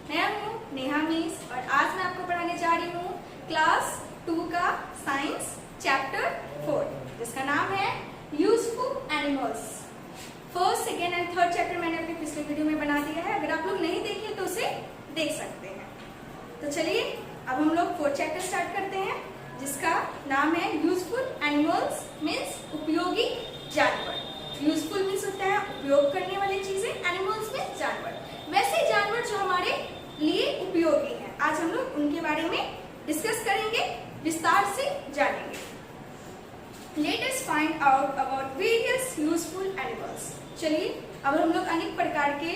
मैं हूँ नेहा मिस और आज मैं आपको पढ़ाने जा रही हूँ क्लास 2 का साइंस चैप्टर 4 जिसका नाम है useful animals. First, second and third chapter मैंने अपने पिछले वीडियो में बना दिया है, अगर आप लोग नहीं देखे तो उसे देख सकते हैं। तो चलिए अब हम लोग फोर्थ चैप्टर स्टार्ट करते हैं जिसका नाम है यूजफुल एनिमल्स मीन्स उपयोगी जानवर। यूजफुल मीन्स होता है उपयोग करने वाली चीजें, एनिमल्स मीन्स जानवर, वैसे जानवर जो हमारे लिए उपयोगी हैं। आज हम लोग उनके बारे में डिस्कस करेंगे, विस्तार से जानेंगे। Let us find out about various useful animals। चलिए अब हम लोग अनेक प्रकार के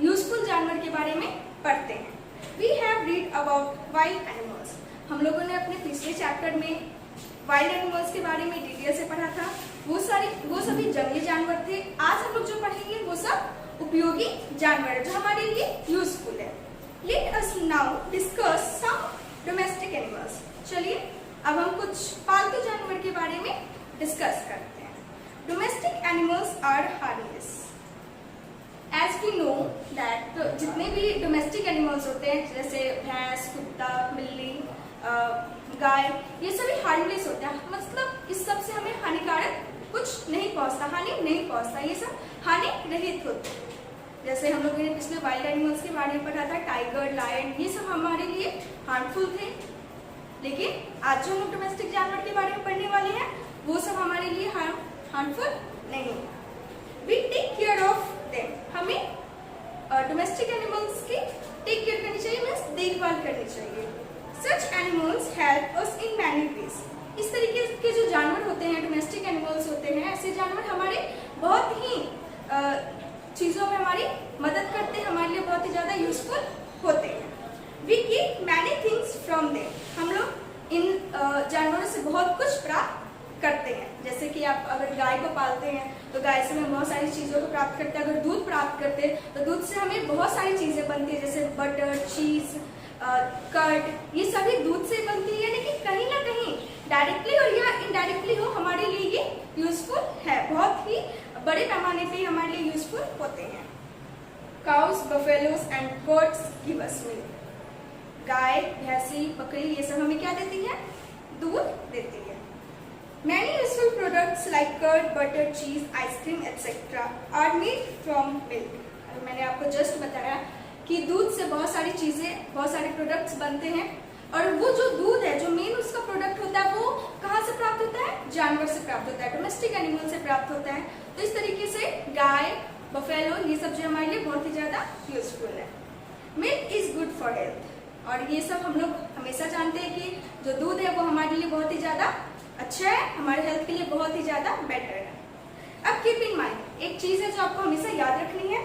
यूजफुल जानवर के बारे में पढ़ते हैं। We have read about wild animals। हम लोगों ने अपने पिछले चैप्टर में वाइल्ड एनिमल्स के बारे में डिटेल से पढ़ा था। वो सभी जंगली जानवर थे। आज हम लोग जो पढ़ेंगे वो सब उपयोगी जानवर जो हमारे लिए यूजफुल है। Let us now discuss some domestic animals। चलिए अब हम कुछ पालतू जानवर के बारे में डिस्कस करते हैं। Domestic animals are harmless. As we know that जितने भी डोमेस्टिक एनिमल्स होते हैं जैसे भैंस, कुत्ता, बिल्ली, गाय, ये सभी हार्मलेस होते हैं, मतलब इस सब से हमें हानिकारक कुछ नहीं पहुंचता, हानि नहीं पहुंचता, ये सब हानि रहित होते हैं। जैसे हम लोगों ने पिछले वाइल्ड एनिमल्स के बारे में पढ़ा था, टाइगर, लायन, ये सब हमारे लिए हार्मफुल थे। लेकिन आज जो हम लोग डोमेस्टिक जानवर के बारे में पढ़ने वाले हैं वो सब हमारे लिए हार्मफुल नहीं है। We take care of them. हमें डोमेस्टिक एनिमल्स की टेक केयर करनी चाहिए, मीन्स देखभाल करनी चाहिए। Such animals help us in many ways. इस तरीके के जो जानवर होते हैं, डोमेस्टिक एनिमल्स होते हैं, ऐसे जानवर हमारे बहुत ही चीजों में हमारी मदद करते हैं, हमारे लिए बहुत ही ज्यादा यूजफुल होते हैं। We get many things from them. हम लोग इन जानवरों से बहुत कुछ प्राप्त करते हैं। जैसे कि आप अगर गाय को पालते हैं तो गाय से हम बहुत सारी चीजों को प्राप्त करते हैं। अगर दूध प्राप्त करते हैं तो दूध से हमें बहुत सारी चीजें बनती है, जैसे बटर, चीज, कर्ड, ये सभी दूध से बनती है। लेकिन कहीं ना कहीं डायरेक्टली और या इनडायरेक्टली हो हमारे लिए ये यूजफुल है, बहुत ही बड़े पैमाने पे हमारे लिए यूजफुल होते हैं। Cows, buffaloes and goats give us milk. गाय, भैंसी, बकरी, ये सब हमें क्या देती है? दूध देती है। Many useful products like curd, butter, cheese, ice cream et cetera are made from milk. मैंने आपको जस्ट बताया कि दूध से बहुत सारी चीजें, बहुत सारे प्रोडक्ट्स बनते हैं, और वो जो दूध है, जो मेन उसका प्रोडक्ट होता है, वो कहाँ से प्राप्त होता है? जानवर से प्राप्त होता है, डोमेस्टिक एनिमल से प्राप्त होता है। तो इस तरीके से गाय, बफेलो, ये सब जो हमारे लिए बहुत ही ज्यादा यूजफुल है। Milk is good for health. और ये सब हम लोग हमेशा जानते हैं कि जो दूध है वो हमारे लिए बहुत ही ज्यादा अच्छा है, हमारे हेल्थ के लिए बहुत ही ज्यादा बेटर है। अब कीप इन माइंड, एक चीज है जो आपको हमेशा याद रखनी है,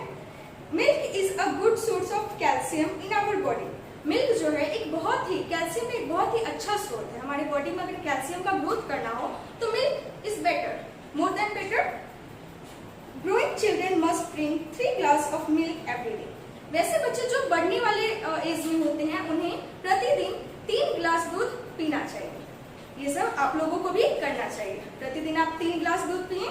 milk is a good source of calcium in our body. Milk जो है एक बहुत ही कैल्शियम एक बहुत ही अच्छा स्रोत है। हमारे बॉडी में अगर कैल्शियम का ग्रोथ करना हो तो milk is better, more than better. Growing children must drink 3 glass of milk every day. वैसे बच्चे जो बढ़ने वाले एज में होते हैं उन्हें प्रतिदिन 3 ग्लास दूध पीना चाहिए। ये सब आप लोगों को भी करना चाहिए, प्रतिदिन आप 3 ग्लास दूध पिए।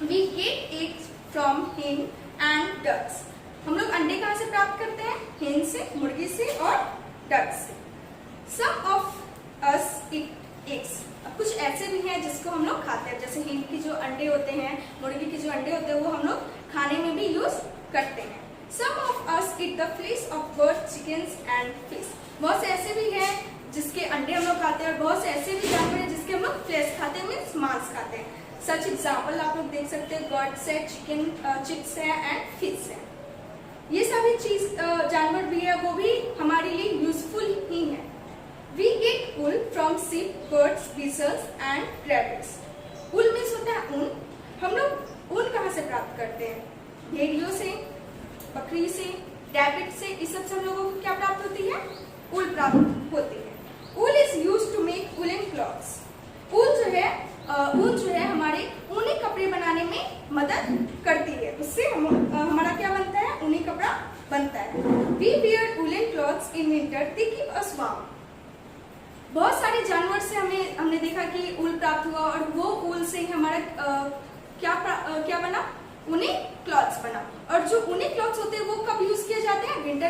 वी गेट एग्स फ्रॉम हेन एंड डक्स। हम लोग अंडे कहाँ से प्राप्त करते हैं? हेन से, मुर्गी से और डक से। सम ऑफ अस इट एग्स। अब कुछ ऐसे भी हैं जिसको हम लोग खाते हैं, जैसे हेन की जो अंडे होते हैं, मुर्गी के जो अंडे होते हैं, वो हम लोग खाने में भी यूज करते हैं। Some of us eat the flesh of birds, chickens and fish। बहुत से ऐसे भी हैं जिसके अंडे हम लोग खाते हैं, और बहुत से ऐसे भी जानवर हैं जिसके हम लोग फ्लेश खाते हैं, मीन्स मांस खाते हैं। सच एग्जाम्पल आप लोग देख सकते हैं, बर्ड्स है, चिक्स है एंड फिश है। ये सभी चीज जानवर भी है, वो भी हमारे लिए यूजफुल ही है। We get wool from sheep, birds, weasels and rabbits। Wool means होता है ऊन। हम लोग ऊन कहाँ से प्राप्त करते हैं? भेड़ियों से, बकरी से, रैबिट से, इस सब से हम लोगों को क्या प्राप्त होती है? ऊल प्राप्त होती है। Wool is used to make woollen clothes. ऊन जो है हमारे ऊनी कपड़े बनाने में मदद करती है, उससे हमारा क्या बनता है? ऊनी कपड़ा बनता है। We wear woollen clothes in winter, they keep us warm. बहुत सारे जानवर से हमने देखा कि ऊल प्राप्त हुआ, और वो ऊल से ही हमारा क्या बना? ऊनी क्लॉथ्स बना। और जो ऊनी क्लॉथ्स होते हैं वो कब यूज किए जाते हैं? विंटर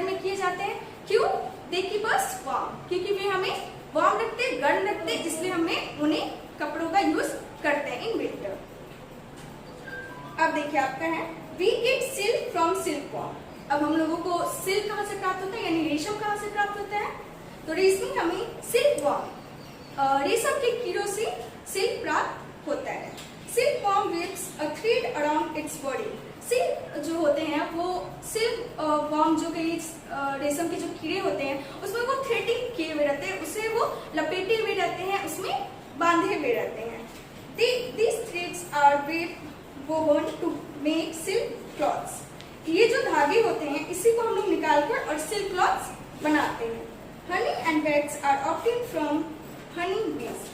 है we get silk from silk worm. अब हम लोगों को सिल्क कहाँ से प्राप्त होता है, यानी रेशम कहाँ से प्राप्त होता है, तो रेशम हमें सिल्क वॉर्म, रेशम के कीड़ों से सिल्क प्राप्त होता है। Silkworm weaves a thread around its body. Silk जो होते हैं वो सिल्क वॉर्म जो कई रेशम के जो कीड़े होते हैं उसमें वो थ्रेडिंग किए हुए रहते हैं, उसे वो लपेटे हुए रहते हैं, उसमें बांधे हुए रहते हैं। These threads are woven to make silk cloths। ये जो धागे होते हैं इसी को हम लोग निकालकर और सिल्क क्लॉथ्स बनाते हैं। Honey and wax are obtained from honey bees.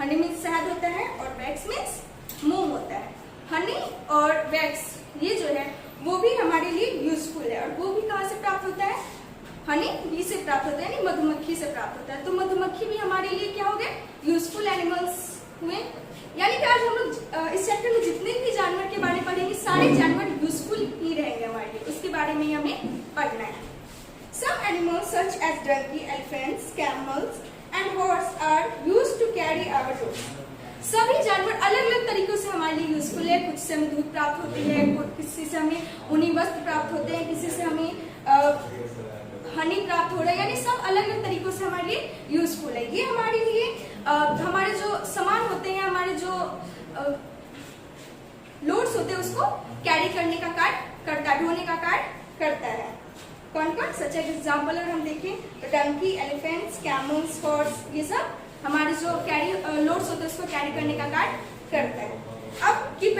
Honey means शहद होता है और वैक्स मीन्स मोम होता है। हनी और वैक्स ये जो है वो भी हमारे लिए यूजफुल है, और वो भी कहाँ से प्राप्त होता है, हनी बी से प्राप्त होता है, यानी मधुमक्खी से प्राप्त होता है। तो मधुमक्खी भी हमारे लिए क्या हो गए, यूजफुल एनिमल्स हुए। यानी कि आज हम लोग इस चैप्टर में जितने भी जानवर के बारे में पढ़ेंगे सारे जानवर यूजफुल ही रहेंगे हमारे लिए, उसके बारे में हमें पढ़ना है। Some animals such as donkey, elephants, camels and horse are used to carry our goods। सभी जानवर अलग अलग तरीकों से हमारे लिए यूजफुल है। कुछ से हमें दूध प्राप्त होती है, किसी से हमें ऊनी वस्त्र प्राप्त होते हैं, किसी से हमें हनी प्राप्त हो रहा है, यानी सब अलग अलग तरीकों से हमारे लिए यूजफुल है। ये हमारे लिए हमारे जो सामान होते हैं, हमारे जो लोड्स होते हैं उसको कैरी करने का कार्य करता है, ढोने का कार्य करता है। कौन कौन, सच एग्जाम्पल अगर हम देखें तो डंकी, एलिफेंट्स, कैमल्स, हॉर्स, ये सब हमारे जो कैरी लोड्स होते हैं उसको कैरी करने का कार्य करता है। अब कीप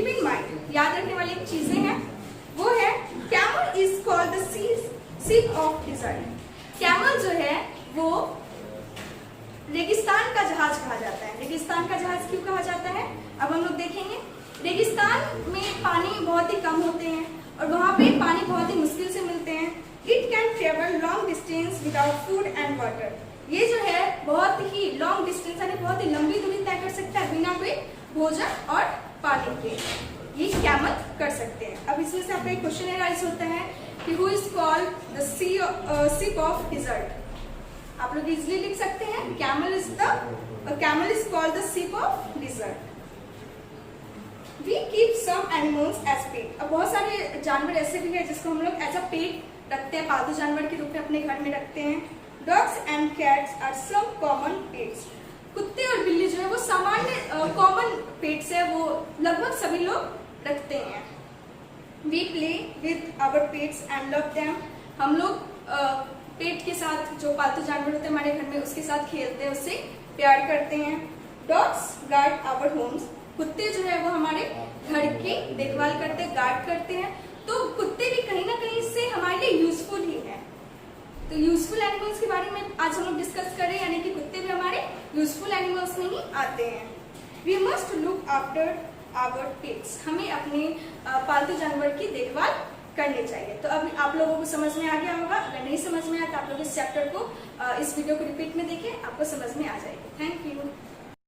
इन माइंड, याद रखने वाली चीजें हैं, वो है camel is called the ship of desert. Camel जो है वो रेगिस्तान का जहाज कहा जाता है। रेगिस्तान का जहाज क्यों कहा जाता है, अब हम लोग देखेंगे। रेगिस्तान में पानी बहुत ही कम होते हैं और वहां पे पानी बहुत ही मुश्किल से मिलते हैं। It can travel long distance without food and water. ये जो है बहुत ही लॉन्ग डिस्टेंस यानी बहुत ही लंबी दूरी तय कर सकता है बिना कोई भोजन और पानी के, ये कैमल कर सकते हैं। अब इसमें से आपका एक क्वेश्चन राइज होता है कि who is called the ship of desert. आप लोग इजिली लिख सकते हैं camel is called the ship of desert. We keep some animals as pet. अब बहुत सारे जानवर ऐसे भी हैं जिसको हम लोग एज अ पेट रखते हैं, पालतू जानवर के रूप में अपने घर में रखते हैं। Dogs and cats are some common pets. कुत्ते और बिल्ली जो है वो सामान्य कॉमन पेट्स है, वो लगभग सभी लोग रखते हैं। We play with our pets and love them. हम लोग पेट के साथ, जो पालतू जानवर होते हैं हमारे घर में, उसके साथ खेलते हैं, उससे प्यार करते हैं। Dogs guard our homes. कुत्ते जो है वो हमारे घर की देखभाल करते हैं, गार्ड करते हैं। तो कुत्ते भी कहीं ना कहीं से हमारे लिए यूजफुल ही है। तो यूजफुल एनिमल्स के बारे में आज हम लोग डिस्कस कर रहे हैं, यानी कि कुत्ते भी हमारे यूजफुल एनिमल्स में ही आते हैं। We must look after our pets. हमें अपने पालतू जानवर की देखभाल करनी चाहिए। तो अब आप लोगों को समझ में आ गया होगा। अगर नहीं समझ में आया तो आप लोग इस चैप्टर को, इस वीडियो को रिपीट में देखें, आपको समझ में आ जाएगी। Thank you.